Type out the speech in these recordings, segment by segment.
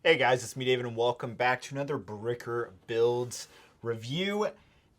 Hey guys, it's me David and welcome back to another Bricker Builds review.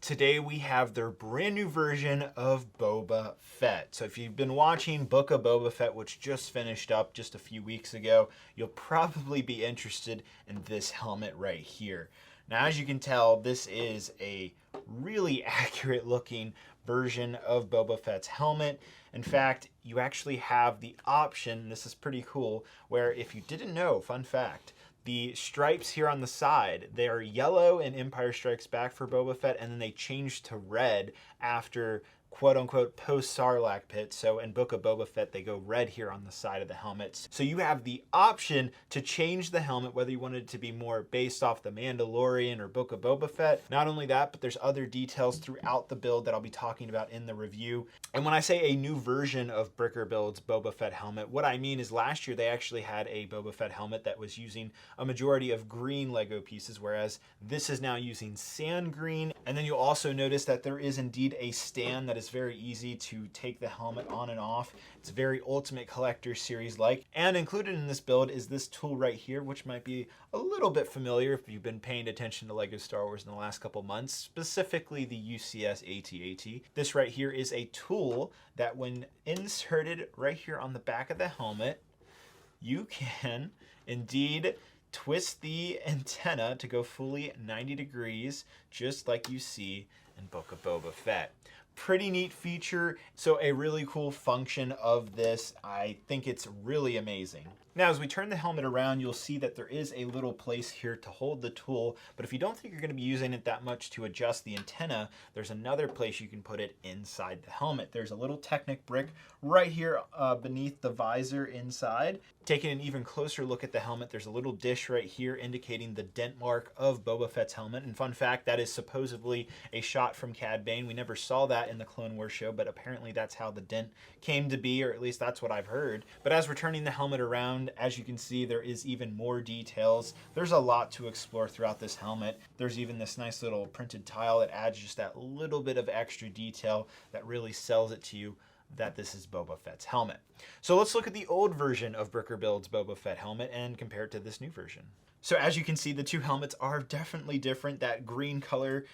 Today we have their brand new version of Boba Fett. So if you've been watching Book of Boba Fett, which just finished up just a few weeks ago, you'll probably be interested in this helmet right here. Now as you can tell, this is a really accurate looking version of Boba Fett's helmet. In fact, you actually have the option, this is pretty cool, where if you didn't know, fun fact, the stripes here on the side, they are yellow in Empire Strikes Back for Boba Fett, and then they change to red after quote-unquote post-Sarlacc pit. So in Book of Boba Fett, they go red here on the side of the helmets. So you have the option to change the helmet, whether you wanted it to be more based off the Mandalorian or Book of Boba Fett. Not only that, but there's other details throughout the build that I'll be talking about in the review. And when I say a new version of Bricker Build's Boba Fett helmet, what I mean is last year they actually had a Boba Fett helmet that was using a majority of green Lego pieces, whereas this is now using sand green. And then you'll also notice that there is indeed a stand that is very easy to take the helmet on and off. It's very Ultimate Collector Series like. And included in this build is this tool right here, which might be a little bit familiar if you've been paying attention to Lego Star Wars in the last couple months, specifically the UCS AT-AT. This right here is a tool that when inserted right here on the back of the helmet, you can indeed twist the antenna to go fully 90 degrees, just like you see in Book of Boba Fett. Pretty neat feature, so a really cool function of this. I think it's really amazing. Now, as we turn the helmet around, you'll see that there is a little place here to hold the tool, but if you don't think you're going to be using it that much to adjust the antenna, there's another place you can put it inside the helmet. There's a little Technic brick right here beneath the visor inside. Taking an even closer look at the helmet, there's a little dish right here indicating the dent mark of Boba Fett's helmet. And fun fact, that is supposedly a shot from Cad Bane. We never saw that in the Clone Wars show, but apparently that's how the dent came to be, or at least that's what I've heard. But as we're turning the helmet around, as you can see, there is even more details. There's a lot to explore throughout this helmet. There's even this nice little printed tile that adds just that little bit of extra detail that really sells it to you that this is Boba Fett's helmet. So let's look at the old version of Bricker Build's Boba Fett helmet and compare it to this new version. So as you can see, the two helmets are definitely different. That green color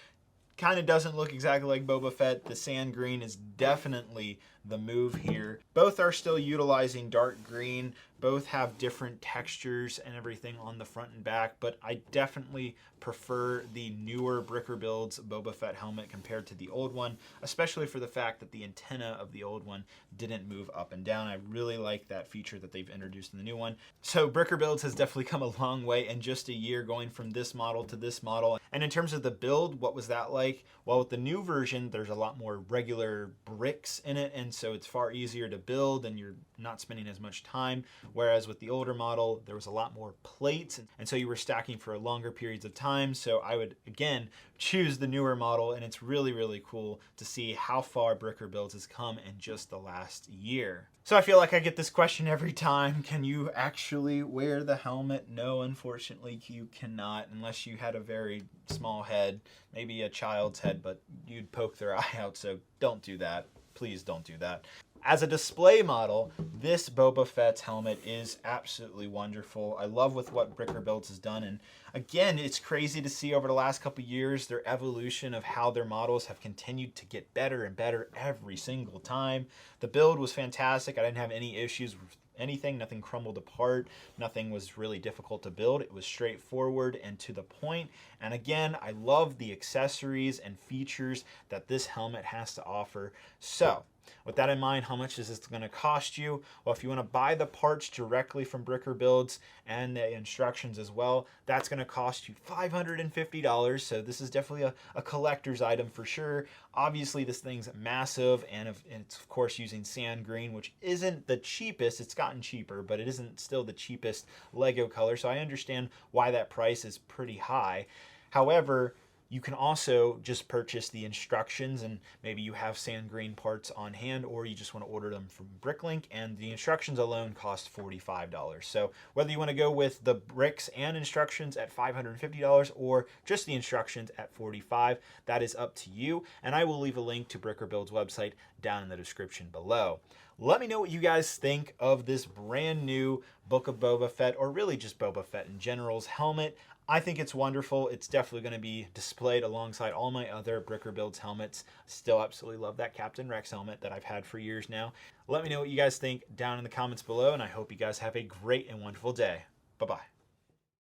kind of doesn't look exactly like Boba Fett. The sand green is definitely the move here. Both are still utilizing dark green. Both have different textures and everything on the front and back, but I definitely prefer the newer Bricker Build's Boba Fett helmet compared to the old one, especially for the fact that the antenna of the old one didn't move up and down. I really like that feature that they've introduced in the new one. So Bricker Builds has definitely come a long way in just a year, going from this model to this model. And in terms of the build, what was that like? Well, with the new version, there's a lot more regular bricks in it, and so it's far easier to build and you're not spending as much time. Whereas with the older model, there was a lot more plates, and so you were stacking for longer periods of time. So I would, again, choose the newer model, and it's really, really cool to see how far Bricker Builds has come in just the last year. So I feel like I get this question every time. Can you actually wear the helmet? No, unfortunately, you cannot, unless you had a very small head, maybe a child's head, but you'd poke their eye out, so don't do that. Please don't do that. As a display model, this Boba Fett's helmet is absolutely wonderful. I love with what Bricker Builds has done, and again, it's crazy to see over the last couple years their evolution of how their models have continued to get better and better every single time. The build was fantastic. I didn't have any issues with anything. Nothing crumbled apart. Nothing was really difficult to build. It was straightforward and to the point. And again, I love the accessories and features that this helmet has to offer. So with that in mind, how much is this going to cost you? Well, if you want to buy the parts directly from Bricker Builds and the instructions as well, that's going to cost you $550. So this is definitely a collector's item for sure. Obviously, this thing's massive, and it's of course using sand green, which isn't the cheapest. It's gotten cheaper, but it isn't still the cheapest Lego color. So I understand why that price is pretty high. However, you can also just purchase the instructions, and maybe you have sand green parts on hand, or you just want to order them from Bricklink, and the instructions alone cost $45. So whether you want to go with the bricks and instructions at $550 or just the instructions at $45, that is up to you. And I will leave a link to Bricker Build's website down in the description below. Let me know what you guys think of this brand new Book of Boba Fett, or really just Boba Fett in general's helmet. I think it's wonderful. It's definitely going to be displayed alongside all my other Bricker Builds helmets. Still absolutely love that Captain Rex helmet that I've had for years now. Let me know what you guys think down in the comments below, and I hope you guys have a great and wonderful day. Bye-bye.